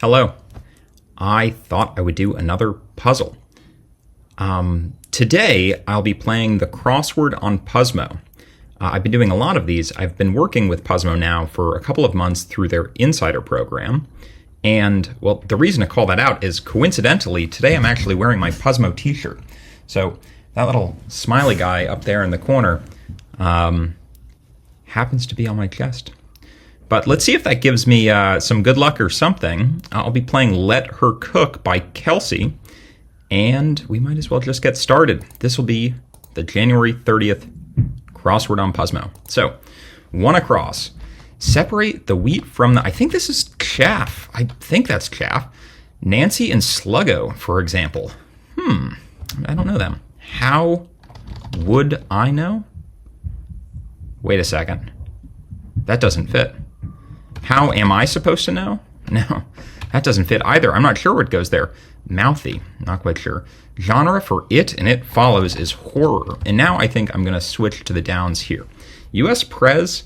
Hello. I thought I would do another puzzle. Today, I'll be playing the crossword on Puzzmo. I've been doing a lot of these. I've been working with Puzzmo now for a couple of months through their Insider program. And, well, the reason to call that out is, coincidentally, today I'm actually wearing my Puzzmo t-shirt. So that little smiley guy up there in the corner happens to be on my chest. But let's see if that gives me some good luck or something. I'll be playing Let Her Cook by Kelsey, and we might as well just get started. This will be the January 30th crossword on Puzzmo. So, one across. Separate the wheat from the... I think this is chaff. I think that's chaff. Nancy and Sluggo, for example. I don't know them. How would I know? Wait a second. That doesn't fit. How am I supposed to know? No, that doesn't fit either. I'm not sure what goes there. Mouthy, not quite sure. Genre for it and it follows is horror. And now I think I'm going to switch to the downs here. U.S. Prez,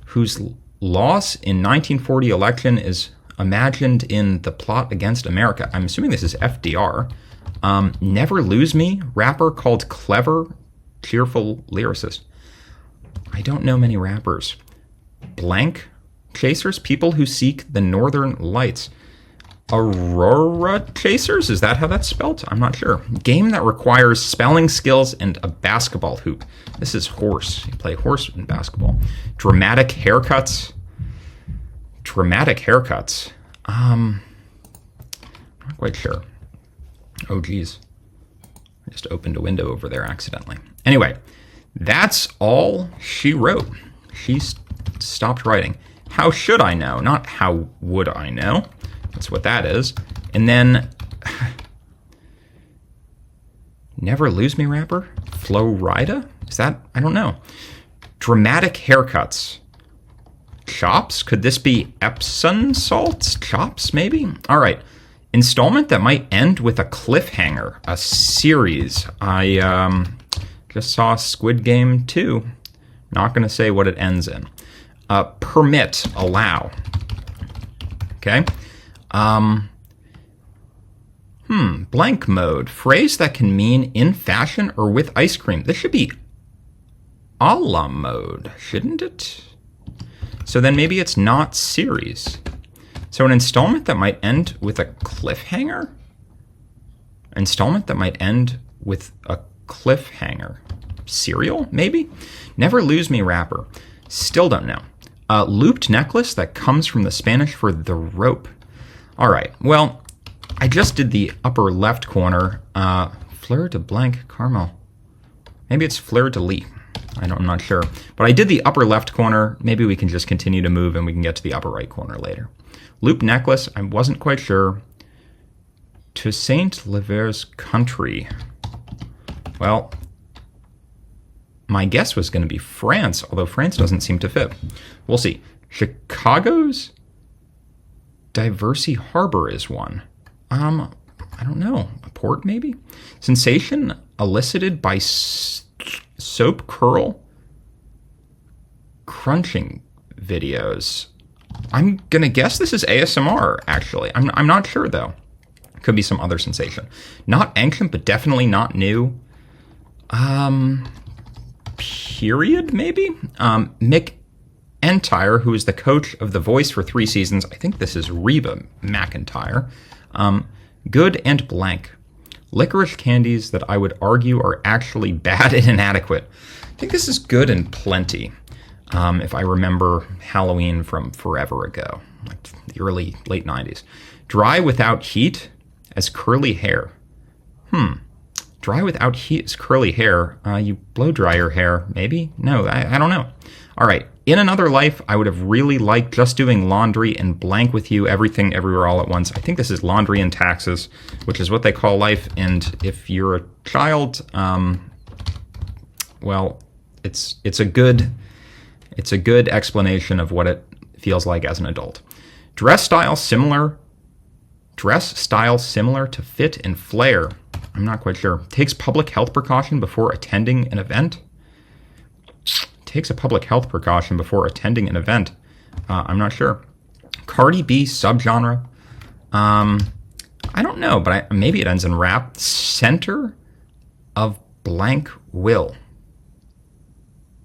whose loss in 1940 election is imagined in the plot against America. I'm assuming this is FDR. Never Lose Me, rapper called Clever, cheerful lyricist. I don't know many rappers. Blank chasers, people who seek the northern lights. Aurora chasers, is that how that's spelled? I'm not sure. Game that requires spelling skills and a basketball hoop. This is horse. You play horse in basketball. Dramatic haircuts. Not quite sure. Oh geez, I just opened a window over there accidentally. Anyway, that's all she wrote. She stopped writing. How should I know? Not how would I know. That's what that is. And then, Never Lose Me rapper? Flo Rida? Is that? I don't know. Dramatic haircuts. Chops? Could this be Epsom salts? Chops, maybe? All right. Installment that might end with a cliffhanger. A series. I just saw Squid Game 2. Not going to say what it ends in. Permit, allow. Okay. Blank mode. Phrase that can mean in fashion or with ice cream. This should be a la mode, shouldn't it? So then maybe it's not series. So an installment that might end with a cliffhanger? Installment that might end with a cliffhanger. Serial, maybe? Never Lose Me rapper. Still don't know. Looped necklace that comes from the Spanish for the rope. All right, well, I just did the upper left corner. Fleur de blanc caramel. Maybe it's fleur de lis. I'm not sure. But I did the upper left corner. Maybe we can just continue to move and we can get to the upper right corner later. Looped necklace, I wasn't quite sure. To Saint Lever's country. Well, my guess was going to be France, although France doesn't seem to fit. We'll see. Chicago's Diversey Harbor is one. I don't know. A port, maybe? Sensation elicited by soap curl crunching videos. I'm going to guess this is ASMR, actually. I'm not sure, though. Could be some other sensation. Not ancient, but definitely not new. Period, maybe? Mick Entire, who is the coach of The Voice for 3 seasons. I think this is Reba McEntire. Good and blank. Licorice candies that I would argue are actually bad and inadequate. I think this is good and plenty. If I remember Halloween from forever ago, like the late 90s. Dry without heat as curly hair. Dry without heat is curly hair. You blow dry your hair, maybe? No, I don't know. All right. In another life, I would have really liked just doing laundry and blank with you, everything, everywhere, all at once. I think this is laundry and taxes, which is what they call life. And if you're a child, well, it's a good explanation of what it feels like as an adult. Dress style similar to fit and flair. I'm not quite sure. Takes public health precaution before attending an event. Takes a public health precaution before attending an event. I'm not sure. Cardi B subgenre. I don't know, but maybe it ends in rap. Center of blank will.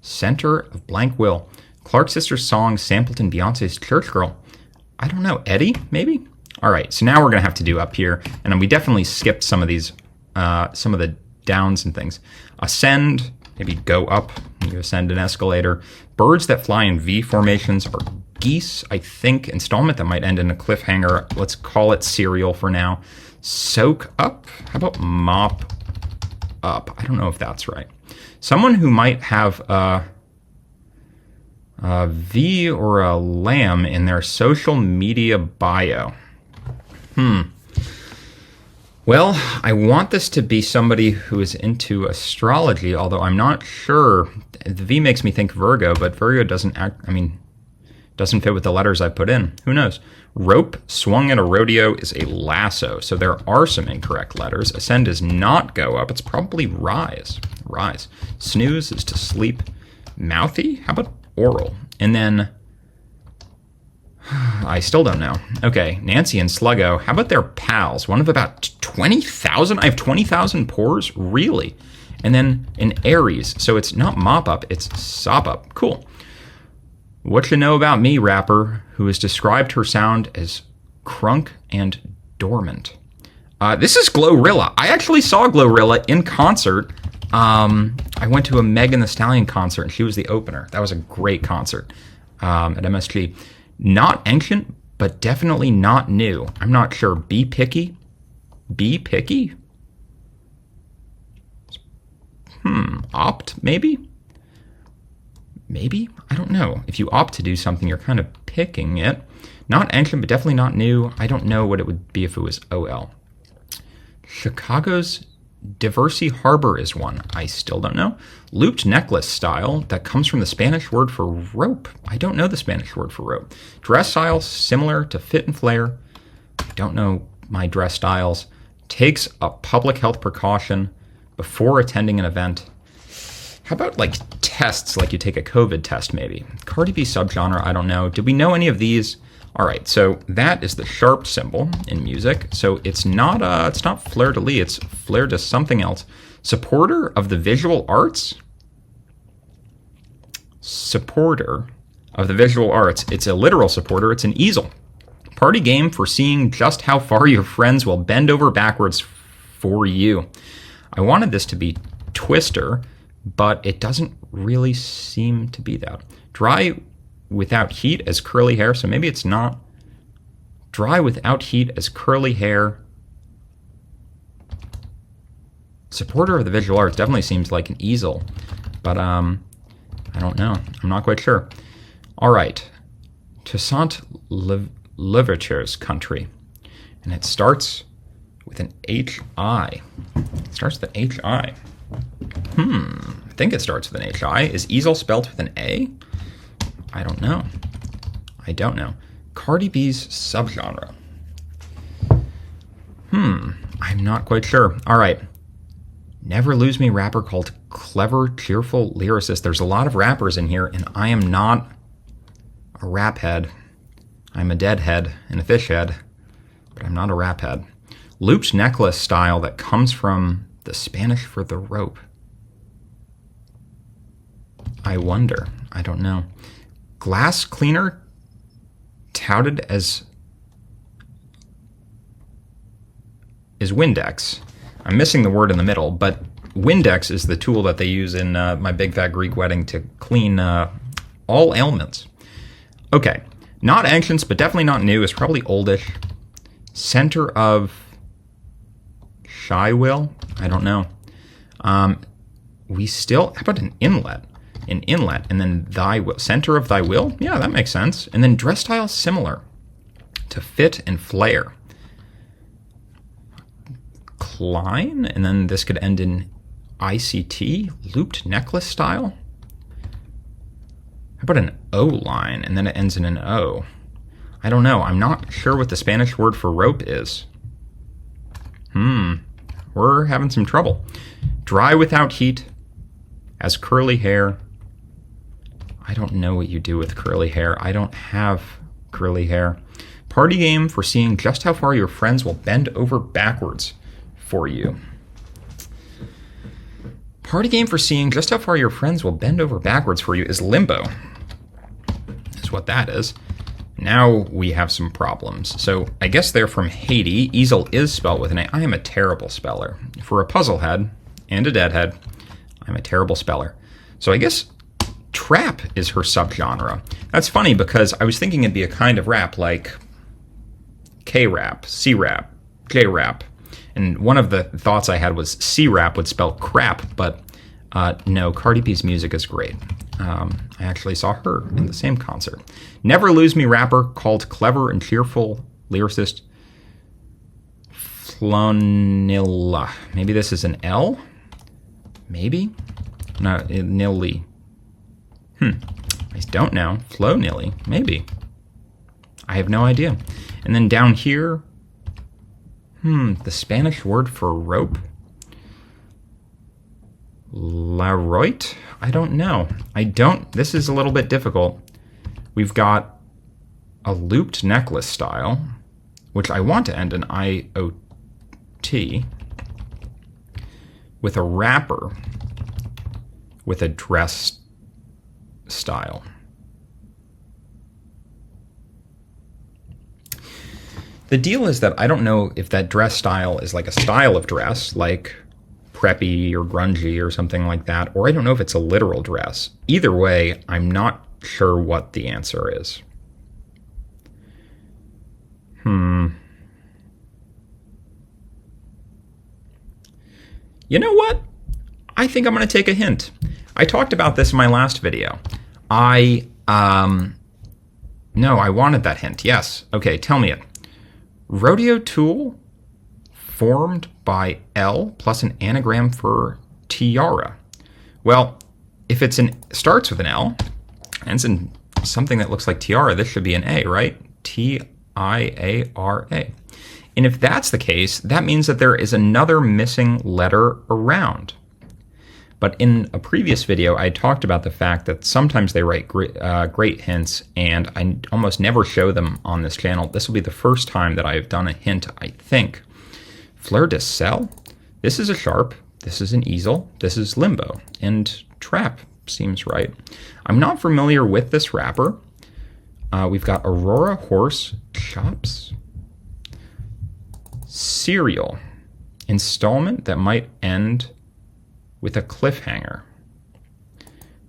Center of blank will. Clark Sisters song sampled in Beyonce's Church Girl. I don't know. Eddie, maybe? All right, so now we're going to have to do up here. And we definitely skipped some of these, some of the downs and things. Ascend, maybe go up. You ascend an escalator. Birds that fly in V formations are geese, I think. Installment that might end in a cliffhanger. Let's call it cereal for now. Soak up. How about mop up? I don't know if that's right. Someone who might have a V or a lamb in their social media bio. Well, I want this to be somebody who is into astrology, although I'm not sure. The V makes me think Virgo, but Virgo doesn't fit with the letters I put in. Who knows? Rope swung at a rodeo is a lasso, so there are some incorrect letters. Ascend is not go up. It's probably rise. Rise. Snooze is to sleep. Mouthy? How about oral? And then I still don't know. Okay, Nancy and Sluggo. How about their pals? One of about 20,000? I have 20,000 pores? Really? And then an Aries. So it's not mop up, it's sop up. Cool. What you know about me, rapper, who has described her sound as crunk and dormant. This is Glorilla. I actually saw Glorilla in concert. I went to a Megan Thee Stallion concert, and she was the opener. That was a great concert at MSG. Not ancient, but definitely not new. I'm not sure. Be picky? Be picky? Opt, maybe? Maybe? I don't know. If you opt to do something, you're kind of picking it. Not ancient, but definitely not new. I don't know what it would be if it was OL. Chicago's Diversey Harbor is one. I still don't know. Looped necklace style that comes from the Spanish word for rope. I don't know the Spanish word for rope. Dress style similar to fit and flare. I don't know my dress styles. Takes a public health precaution before attending an event. How about like tests, like you take a COVID test maybe? Cardi B subgenre, I don't know. Did we know any of these? All right, so that is the sharp symbol in music. So it's not fleur-de-lis, it's fleur de something else. Supporter of the visual arts? Supporter of the visual arts. It's a literal supporter, it's an easel. Party game for seeing just how far your friends will bend over backwards for you. I wanted this to be Twister, but it doesn't really seem to be that. Dry without heat as curly hair, so maybe it's not. Dry without heat as curly hair. Supporter of the visual arts definitely seems like an easel, but I don't know. I'm not quite sure. All right. Toussaint Louverture's country, and it starts with an H-I. It starts with an H-I. I think it starts with an H-I. Is easel spelt with an A? I don't know. I don't know. Cardi B's subgenre. I'm not quite sure. All right. Never Lose Me rapper called Clever, Cheerful Lyricist. There's a lot of rappers in here, and I am not a rap head. I'm a deadhead and a fish head, but I'm not a rap head. Looped necklace style that comes from the Spanish for the rope. I wonder. I don't know. Glass cleaner touted as Windex. I'm missing the word in the middle, but Windex is the tool that they use in My Big Fat Greek Wedding to clean all ailments. Okay, not ancient, but definitely not new. It's probably oldish. Center of Shy Will? I don't know. How about an inlet? An inlet, and then thy will. Center of thy will? Yeah, that makes sense. And then dress style similar to fit and flare. Klein, and then this could end in ICT, looped necklace style. How about an O line, and then it ends in an O? I don't know. I'm not sure what the Spanish word for rope is. We're having some trouble. Dry without heat, as curly hair. I don't know what you do with curly hair. I don't have curly hair. Party game for seeing just how far your friends will bend over backwards for you. Party game for seeing just how far your friends will bend over backwards for you is limbo. That's what that is. Now we have some problems. So I guess they're from Haiti. Easel is spelled with an A. I am a terrible speller. For a puzzle head and a deadhead, I'm a terrible speller. So I guess trap is her subgenre. That's funny because I was thinking it'd be a kind of rap like K-rap, C-rap, J-rap. And one of the thoughts I had was C-rap would spell crap, but no, Cardi B's music is great. I actually saw her in the same concert. Never Lose Me rapper called clever and cheerful lyricist Flonilla. Maybe this is an L? Maybe? No, Nilly. I don't know. Flonilly. Maybe. I have no idea. And then down here, the Spanish word for rope? Laroit? I don't know. This is a little bit difficult. We've got a looped necklace style, which I want to end in IOT, with a wrapper with a dress style. The deal is that I don't know if that dress style is like a style of dress, like preppy or grungy or something like that, or I don't know if it's a literal dress. Either way, I'm not sure what the answer is. You know what? I think I'm going to take a hint. I talked about this in my last video. No, I wanted that hint. Yes. Okay, tell me it. Rodeo tool formed by L plus an anagram for tiara. Well, if starts with an L and it's in something that looks like tiara, this should be an A, right? T-I-A-R-A. And if that's the case, that means that there is another missing letter around. But in a previous video, I talked about the fact that sometimes they write great hints, and I almost never show them on this channel. This will be the first time that I've done a hint, I think. Fleur de sel? This is a sharp, this is an easel, this is limbo, and trap seems right. I'm not familiar with this wrapper. We've got Aurora, horse, chops, cereal, installment that might end with a cliffhanger.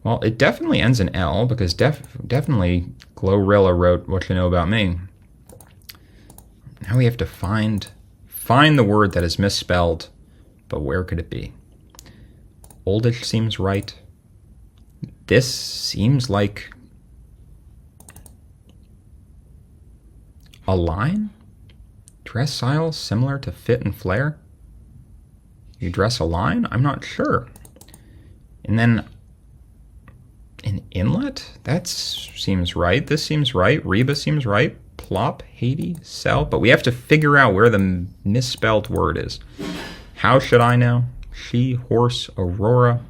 Well, it definitely ends in L because definitely Glorilla wrote What You Know About Me. Now we have to find the word that is misspelled, but where could it be? Oldish seems right. This seems like a line? Dress style similar to fit and flare? You dress a line? I'm not sure. And then an inlet? That seems right. This seems right. Reba seems right. Plop, Haiti, sell. But we have to figure out where the misspelled word is. How should I know? She, horse, Aurora,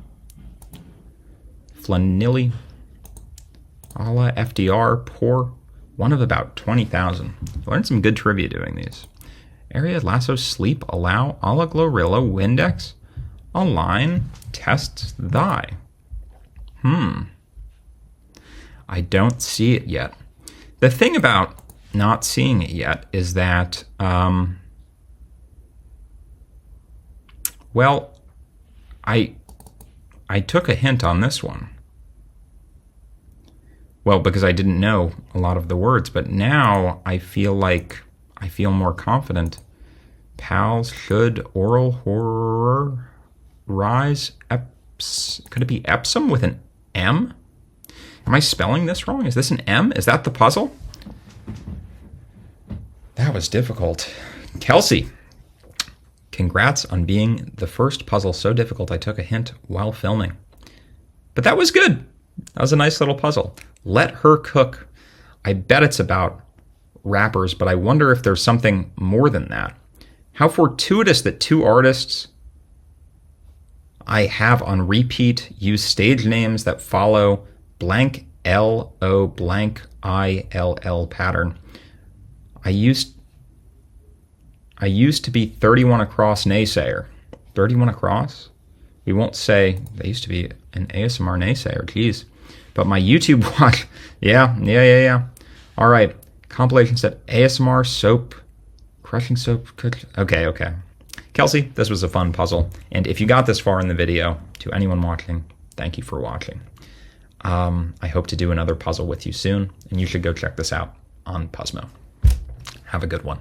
Flanilly, a la FDR, poor. One of about 20,000. Learned some good trivia doing these. Area, lasso, sleep, allow, a la Glorilla, Windex, align, test, thy. I don't see it yet. The thing about not seeing it yet is that, well, I took a hint on this one. Well, because I didn't know a lot of the words, but now I feel more confident. Pals, should, oral, horror, rise, could it be Epsom with an M? Am I spelling this wrong? Is this an M? Is that the puzzle? That was difficult. Kelsey, congrats on being the first puzzle so difficult I took a hint while filming. But that was good. That was a nice little puzzle. Let Her Cook. I bet it's about rappers, but I wonder if there's something more than that. How fortuitous that two artists I have on repeat use stage names that follow blank L-O blank I-L-L pattern. I used to be 31 across naysayer. 31 across? We won't say they used to be an ASMR naysayer, geez. But my YouTube watch, yeah. All right, compilation set ASMR soap, crushing soap. Okay. Kelsey, this was a fun puzzle. And if you got this far in the video, to anyone watching, thank you for watching. I hope to do another puzzle with you soon, and you should go check this out on Puzzmo. Have a good one.